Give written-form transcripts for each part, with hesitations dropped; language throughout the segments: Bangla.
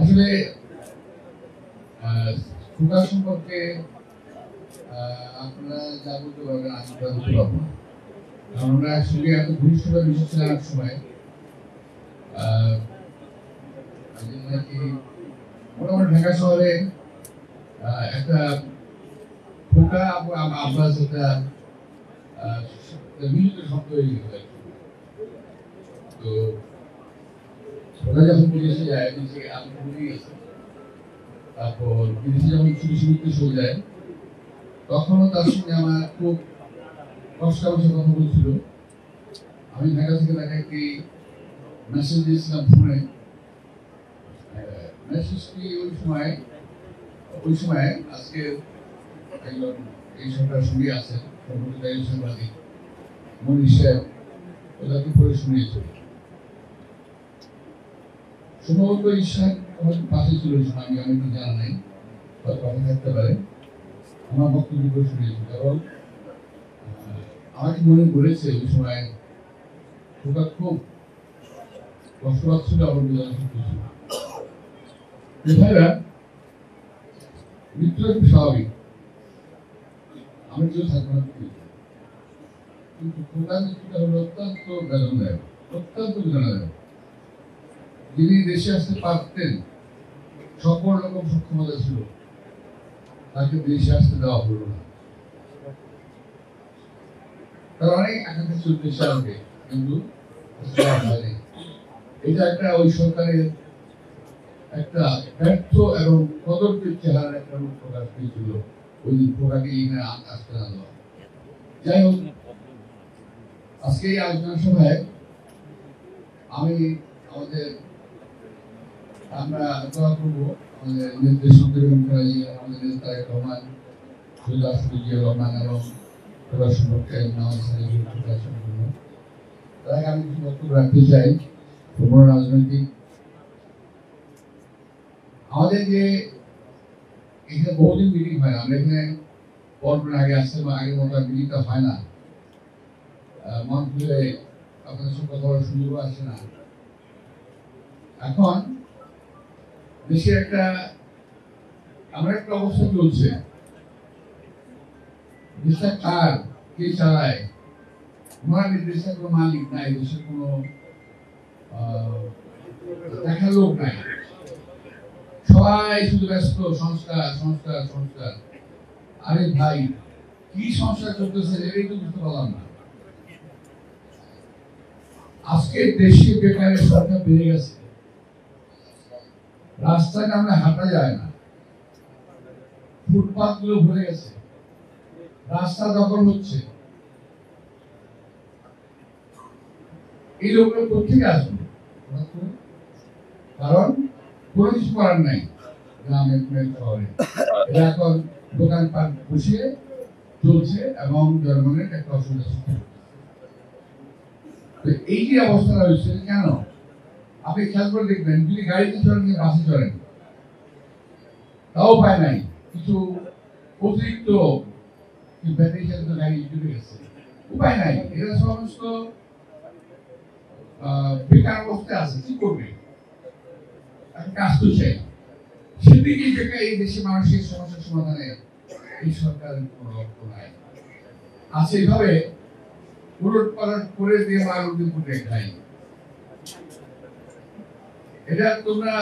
আসলে সুগার সম্পর্কে আপনারা যা বলতে পারবেন আমি তা বলতে পারবো না, কারণ আমরা একসঙ্গে এত ঘনিষ্ঠভাবে মিশেছিলাম এক সময়। নাকি মোটামুটি ঢাকা শহরে একটা ফোকা আব্বাস একটা মিলিত শব্দ হয়ে গেছে। তো ওরা যখন বিদেশে যায়, বিদেশে আমি ভুলে গেছি, তারপর বিদেশে যখন ছুটি ছুটিতে চলে যায়, তখনও তার সঙ্গে আমার খুব কষ্টাবশের কথা বলছিল। আমি ঢাকা থেকে তাকে একটি মেসেজ দিয়েছিলাম ফোনে। মেসেজটি ওই সময় আজকে একজন এই সরকার সঙ্গে আছেন সাংবাদিক মনির সাহেব, ওদেরকে পড়ে শুনিয়েছিল। সম্ভবত ঈশ্বর পাশে ছিল, আমি অনেকদিন জানা নাই, কথা থাকতে পারে। আমার বক্তব্য করে শুনিয়েছিল, কারণ আমাকে মনে পড়েছে ওই সময় ওটা খুব কষ্ট পাচ্ছিল, আমার বোঝানো ছিল। মৃত্যুটা খুব স্বাভাবিক, আমি কেউ থাকবো না, কিন্তু খোকার মৃত্যুটা হলো অত্যন্ত বেদনাদায়ক, অত্যন্ত বেদনাদায়ক। যিনি দেশে আসতে পারতেন, সকল রকম সক্ষমতা ছিল, তাকে দেশে আসতে দেওয়া হলো না। তার অনেক আকাঙ্ক্ষা ছিল দেশে আসবে, কিন্তু এটা একটা ওই সরকারের একটা ব্যর্থ এবং কদর্যের চেহারার একটা রূপ প্রকাশ পেয়েছিল ওই প্রকারকে এখানে আসতে না দেওয়া। যাই হোক, আজকে এই আলোচনা সভায় আমরা দোয়া করবো আমাদের নির্দেশক আমাদের নেতা রহমান, রহমান এবং আমি কিছু বক্তব্য রাখতে চাই। রাজনৈতিক আমাদের যে এখানে বহুদিন মিটিং হয় না, আমরা এখানে পরপর আগে আসছে, আগের মতো মিটিংটা হয় না, মন খুলে আপনাদের সঙ্গে কথা বলার সুযোগ আসে না। এখন দেশে আমার একটা অবস্থা চলছে, দেশটা কার, কে চালায়, দেশের কোনো মালিক নাই, দেশের কোনো দেখার লোক নাই, সবাই শুধু ব্যস্ত সংস্কার সংস্কার সংস্কার। আরে ভাই, কি সংস্কার করতেছে এটাই তো বুঝতে পারলাম না। আজকে দেশে বেকারের সংখ্যা বেড়ে গেছে, রাস্তায় আমরা হাঁটা যায় না, ফুটপাথ গুলো ভরে গেছে, রাস্তা দখল হচ্ছে। এই লোকগুলো কোথেকে আসবে? কারণ কোনো কিছু করার নাই গ্রামে শহরে, এরা এখন দোকানপাট বসিয়ে চলছে এবং জনগণের একটা অসুবিধা সৃষ্টি হচ্ছে। এই যে অবস্থা রয়েছে, কেন আপনি খেয়াল করে দেখবেন, যদি গাড়িতে চড়েন কিংবা বাসে চড়েন, তাও পায় নাই, কিছু অতিরিক্ত ব্যাটারি চালিত গাড়ি জুড়ে গেছে, উপায় নাই, এরা সমস্ত বেকার অবস্থায় আছে, কি করবে? কাজ তো চাই, সেদিকে বেকার এই দেশে মানুষের সমস্যার সমাধানে এই সরকারের কোনো লক্ষ্য নাই। আছে এইভাবে উলট পালট করে দিয়ে মারুদের পুটে খাই। এটা তোমরা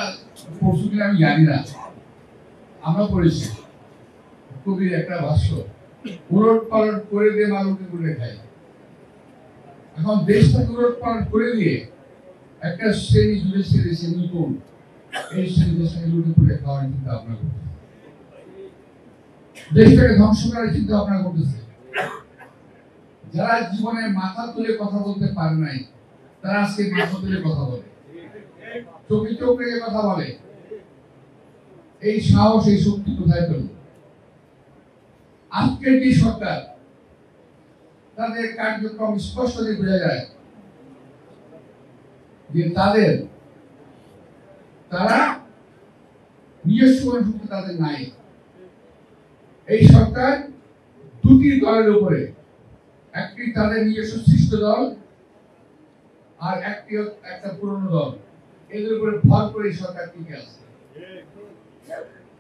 পরশু দিন আমি জানি না, আমরা পড়েছি কবির একটা ভাষ্য, উলট পালট করে দিয়ে মারুদের পুটে খাই। এখন দেশটাকে উলট পালট করে দিয়ে একটা শ্রেণী জুড়ে ছেড়েছে নতুন, এই শ্রেণীদের সঙ্গে লুটে পুটে খাওয়ার চিন্তা ভাবনা করতেছে, দেশটাকে ধ্বংস করার চিন্তা ভাবনা করতেছে। যারা জীবনে মাথা তুলে কথা বলতে পারে নাই, তারা আজকে মাথা তুলে কথা বলে, চোখে চোখ রেখে কথা বলে। এই সাহস, এই শক্তি কোথায় পেল? আজকের যে সরকার, তাদের কার্যক্রম স্পষ্ট বোঝা যায় যে তারা নিজস্ব শক্তি তাদের নাই। এই সরকার দুটি দলের উপরে, একটি তাদের নিজস্ব সৃষ্ট দল আর একটা পুরনো দল, এদের উপরে ভর করে সরকার টিকে আছে।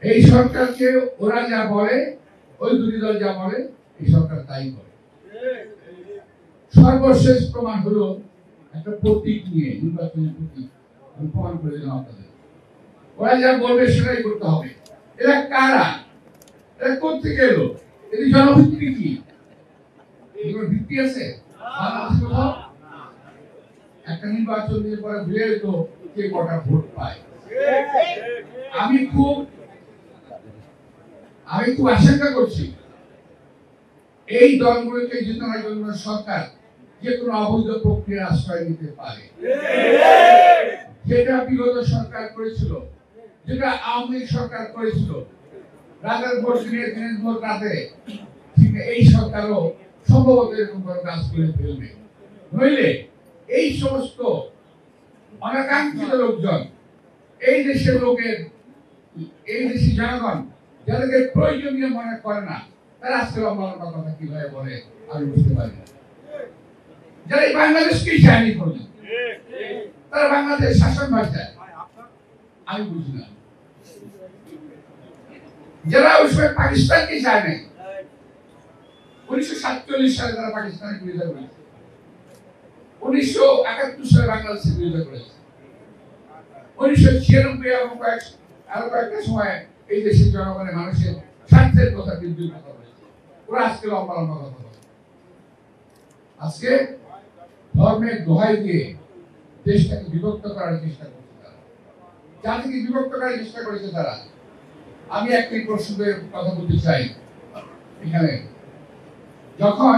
এই সরকারকে ওরা যা বলে, ওই দুটি দল যা বলে, এই সরকার তাই করে। সর্বশেষ প্রমাণ হলো একটা প্রতীক নিয়ে, নির্বাচনের প্রতীক। আমি প্রমাণ করে দিলাম আপনাদের। ওরা যা বলবে সেটাই করতে হবে। এরা কারা? এরা কোথেকে এলো? এদের জনভিত্তি কি? এগুলোর ভিত্তি আছে? একটা নির্বাচন দিয়ে পরে ভুলে যেত কে কটা ভোট পায়। আমি খুব আশঙ্কা করছি এই দলগুলোকে জেতানোর জন্য সরকার যে কোনো অবৈধ প্রক্রিয়ার আশ্রয় নিতে পারে। যেটা বিগত সরকার করেছিল, যেটা আওয়ামী লীগ সরকার করেছিল, রাতের ভোট দিনের ভোট রাতে, ঠিক এই সরকারও সম্ভবত এরকম করে কাজ করে ফেলবে। নইলে এই সমস্ত অনাকাঙ্ক্ষিত লোকজন, এই দেশের লোকের, এই দেশের জনগণ যাদেরকে প্রয়োজনীয় মনে করে না, তারা আজকে লম্বা লম্বা কথা কিভাবে বলে আমি বুঝতে পারি না। যারা এই বাংলাদেশকেই চায়নি করবে, তারা বাংলাদেশ শাসন ভাষায় আমি বুঝি না। যারা ওই সময় পাকিস্তানকে চায় নাই, 1947 সালে তারা পাকিস্তানের বিরোধিতা করেছে, 1971 সালে বাংলাদেশের বিরোধিতা করেছে, 1996 এবং আরো কয়েকটা সময় এই দেশের জনগণের মানুষের স্বার্থের কথা বিদ্যুৎ কথা বলেছে। ওরা আজকে লম্বা লম্বা কথা বলে, আজকে ধর্মের দোহাই দিয়ে দেশটাকে বিভক্ত করার চেষ্টা করছে তারা, জাতিকে বিভক্ত করার চেষ্টা করেছে তারা। আমি একটি প্রশ্নের কথা বলতে চাই এখানে। যখন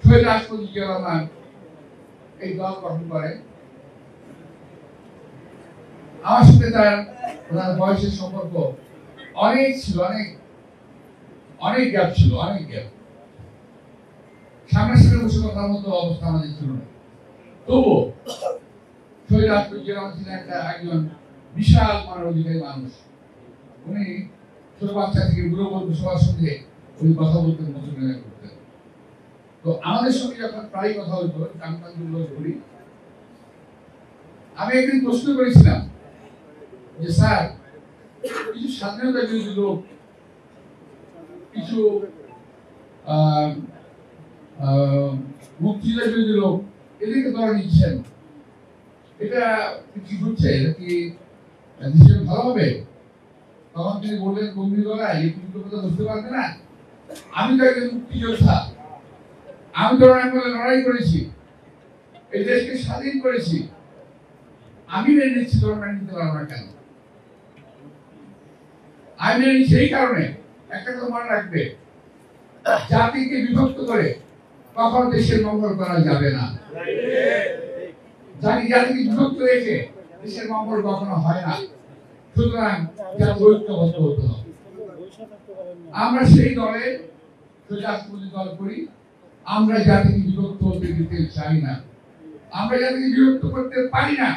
শহীদ রাষ্ট্রপতি জিয়া রহমান এই দল গঠন করে, আমার সাথে তার বয়সের সম্পর্ক অনেক ছিল, অনেক গ্যাপ ছিল, অনেক গ্যাপ। সামনাসামনি বসে কথার মতো অবস্থা আমাদের ছিল না। তবুও শহীদ রাষ্ট্রপতি জিয়া রহমান ছিলেন একজন বিশাল মানবাধিকারী মানুষ। উনি ছোট বাচ্চা থেকে বুড়ো বন্ধু সবার সঙ্গে উনি কথা বলতেন, মনোনয়ন করতেন। তো আমাদের সঙ্গে যখন প্রায় কথা হইতো, করি, আমি একদিন প্রশ্ন করেছিলাম যে স্যার, কিছু স্বাধীনতা বিরোধী লোক, কিছু মুক্তিযুদ্ধ বিরোধী লোক, এদেরকে ধরা নিচ্ছেন, এটা কি হচ্ছে? এটা কি ভালো হবে? তখন তিনি বললেন গম্ভীর গলায়, এই কথা বুঝতে পারবে না, আমি তো একজন মুক্তিযোদ্ধা, আমি তো লড়াই করেছি, এই দেশকে স্বাধীন করেছি, আমি মেনে নিচ্ছি, তোমরা মেনে নিতে পারবো না কেন? আমি মেনে নিচ্ছি এই কারণে, একটা কথা মনে রাখবে, জাতিকে বিভক্ত করে কখনো দেশের মঙ্গল করা যাবে না। জাতিকে বিভক্ত রেখে দেশের মঙ্গল কখনো হয় না। সুতরাং ঐক্যবদ্ধ হতে হবে। আমরা সেই দলে দল করি, আমরা জাতিকে বিভক্ত হতে দিতে চাই না, আমরা জাতিকে বিভক্ত করতে পারি না।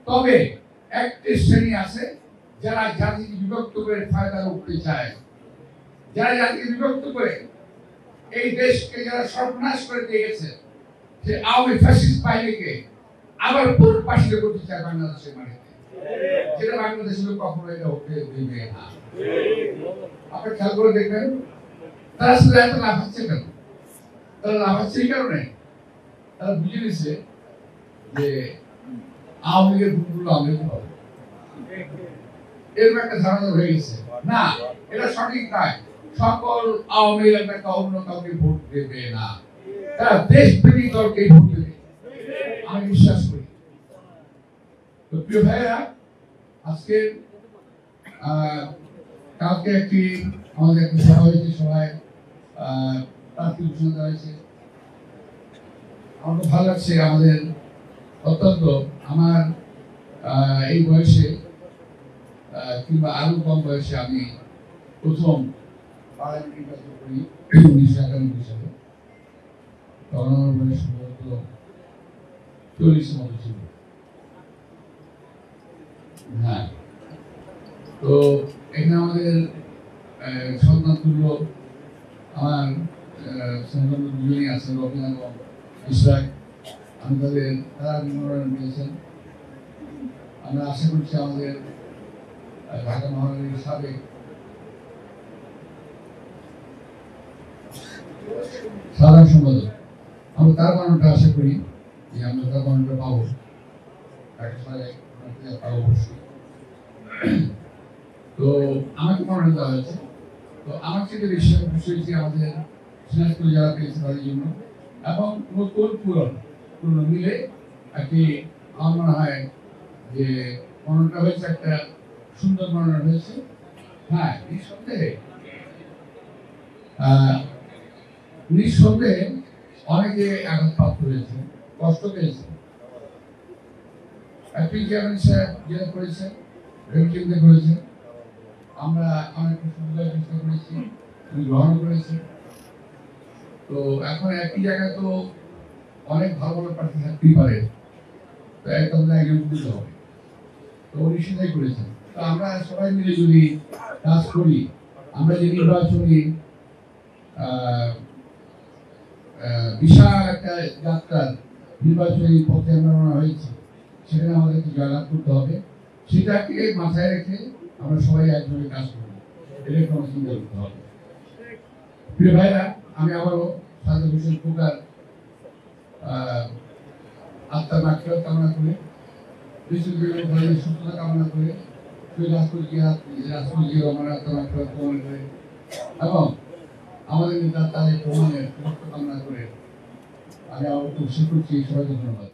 তবে একটি শ্রেণী আছে যারা জাতিকে বিভক্ত করে ফায়দা উঠতে চায়, যারা জাতিকে বিভক্ত করে এই দেশকে যারা সর্বনাশ করে দিয়ে গেছে, সে আওয়ামী ফ্যাসিস্ট বাহিনীকে আবার পুনর্বাসিত করতে চায় বাংলাদেশের মাটিতে, যেটা বাংলাদেশের লোক কখনো এটা হতে দেবে না। আপনি খেয়াল করে দেখবেন তারা আসলে এত লাভ হচ্ছে কেন? তারা লাভ হচ্ছে এই কারণে, তারা বুঝে নিচ্ছে যে আওয়ামী লীগের ভোটগুলো আওয়ামী লীগ হবে, এরকম একটা ধারণা হয়ে গেছে। না, এটা সঠিক নয়। সকল আওয়ামী লীগ একটা অন্য কাউকে ভোট দেবে না, তারা দেশপ্রেমিক দলকে ভোট দেবে, আমি বিশ্বাস করি। তো প্রিয় ভাইয়েরা, আজকে কালকে আমাদের একটা সভা হয়েছে, সভায় প্রার্থী ঘোষণা করা হয়েছে। আমার ভালো লাগছে, আমাদের অত্যন্ত, আমার এই বয়সে কিংবা আরো কম বয়সে আমি প্রথম পার্লামেন্ট নির্বাচন করি 1991 সালে। তখন আমার বয়স সম্ভবত 40 মতো ছিল। হ্যাঁ, তো এখানে আমাদের সন্তান তুল্য আমার সন্তান দুজনই আছেন, রবিন এবং ইশরাক। আমি তারা মনোনয়ন পেয়েছেন। আমরা আশা করছি আমাদের ঢাকা মহানগরীর সাবেক সাধারণ সম্পাদক। আমরা তার মনোনয়নটা আশা করি যে আমরা তার মনোনয়নটা পাবো, পাবো অবশ্যই। তো আমাকে মনোনয়ন দেওয়া হয়েছে। তো আমার থেকে বেশি খুশি হয়েছি আমাদের সিরাজপুর যারা পেয়েছে তাদের জন্য, এবং নতুন পুরনো মিলে একটি আমার মনে হয় যে মনোনয়নটা হয়েছে, একটা সুন্দর মনোনয়ন হয়েছে। হ্যাঁ, নিঃসন্দেহে অনেকে আঘাতপ্রাপ্ত হয়েছে, কষ্ট পেয়েছে। চেয়ারম্যান সাহেব যেটা করেছেন, চিন্তা করেছেন, আমরা অনেক সুবিধার চেষ্টা করেছি, গ্রহণ করেছি। তো এখন একই জায়গায় তো অনেক ভালো ভালো প্রার্থী থাকতেই পারে, তো একদম একজন দিতে হবে। তো উনি সেটাই করেছেন। তো আমরা সবাই মিলে যদি কাজ করি, আমরা যে নির্বাচনী বিশাল একটা যাত্রার নির্বাচনী পথে আমরা হয়েছি, সেখানে আমাদেরকে জয়লাভ করতে হবে। সেটাকে মাথায় রেখে আমরা সবাই একভাবে কাজ করব, এটা কোনো চিন্তা করতে হবে। প্রিয় ভাইরা, আমি আবারও সাদেক হোসেন খোকার আত্মার মাগফিরাত কামনা করে, সুস্থতা কামনা করে, রাসূল রহমান আত্মার মাগফিরাত কামনা করে, এবং আমাদের নেতা তাদের প্রমাণের কামনা করে আমি আবার খুশি করছি। সবাইকে ধন্যবাদ।